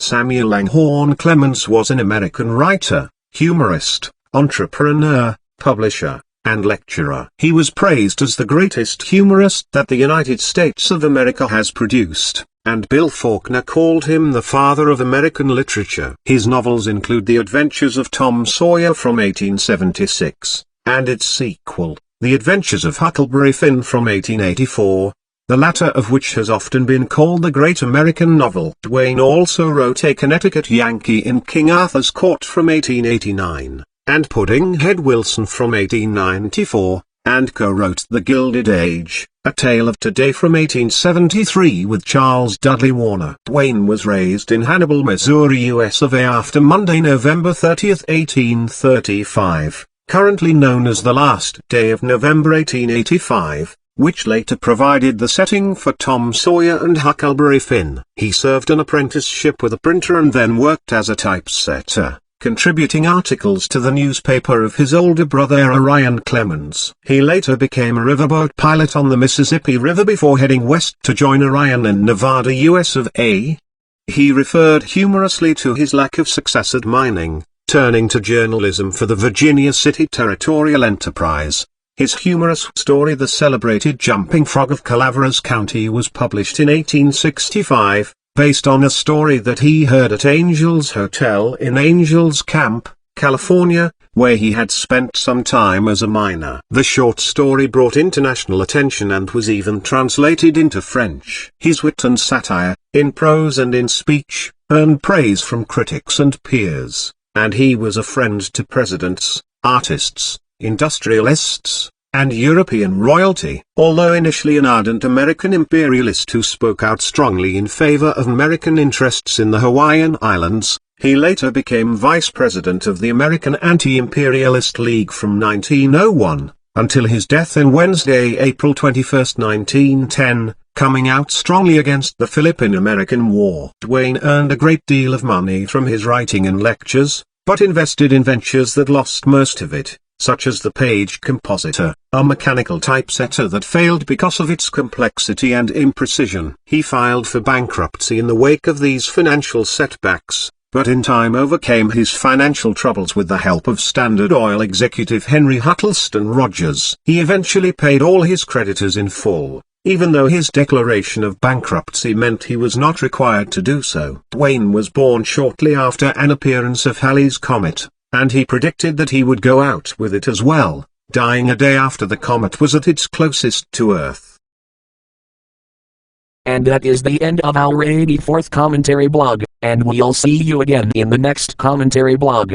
Samuel Langhorne Clemens was an American writer, humorist, entrepreneur, publisher, and lecturer. He was praised as the greatest humorist that the United States of America has produced, and Bill Faulkner called him the father of American literature. His novels include The Adventures of Tom Sawyer from 1876, and its sequel, The Adventures of Huckleberry Finn from 1884, the latter of which has often been called the great American novel. Twain also wrote A Connecticut Yankee in King Arthur's Court from 1889, and Puddinghead Wilson from 1894, and co-wrote The Gilded Age, A Tale of Today from 1873 with Charles Dudley Warner. Twain was raised in Hannibal, Missouri, US of A. after Monday, November 30, 1835, currently known as the last day of November 1885, which later provided the setting for Tom Sawyer and Huckleberry Finn. He served an apprenticeship with a printer and then worked as a typesetter, contributing articles to the newspaper of his older brother Orion Clemens. He later became a riverboat pilot on the Mississippi River before heading west to join Orion in Nevada, US of A. He referred humorously to his lack of success at mining, turning to journalism for the Virginia City Territorial Enterprise. His humorous story The Celebrated Jumping Frog of Calaveras County was published in 1865, based on a story that he heard at Angels Hotel in Angels Camp, California, where he had spent some time as a miner. The short story brought international attention and was even translated into French. His wit and satire, in prose and in speech, earned praise from critics and peers, and he was a friend to presidents, artists, industrialists, and European royalty. Although initially an ardent American imperialist who spoke out strongly in favor of American interests in the Hawaiian Islands, he later became vice president of the American Anti-Imperialist League from 1901, until his death on Wednesday, April 21, 1910, coming out strongly against the Philippine-American War. Twain earned a great deal of money from his writing and lectures, but invested in ventures that lost most of it, such as the Page Compositor, a mechanical typesetter that failed because of its complexity and imprecision. He filed for bankruptcy in the wake of these financial setbacks, but in time overcame his financial troubles with the help of Standard Oil executive Henry Huttleston Rogers. He eventually paid all his creditors in full, even though his declaration of bankruptcy meant he was not required to do so. Twain was born shortly after an appearance of Halley's Comet, and he predicted that he would go out with it as well, dying a day after the comet was at its closest to Earth. And that is the end of our 84th commentary blog, and we'll see you again in the next commentary blog.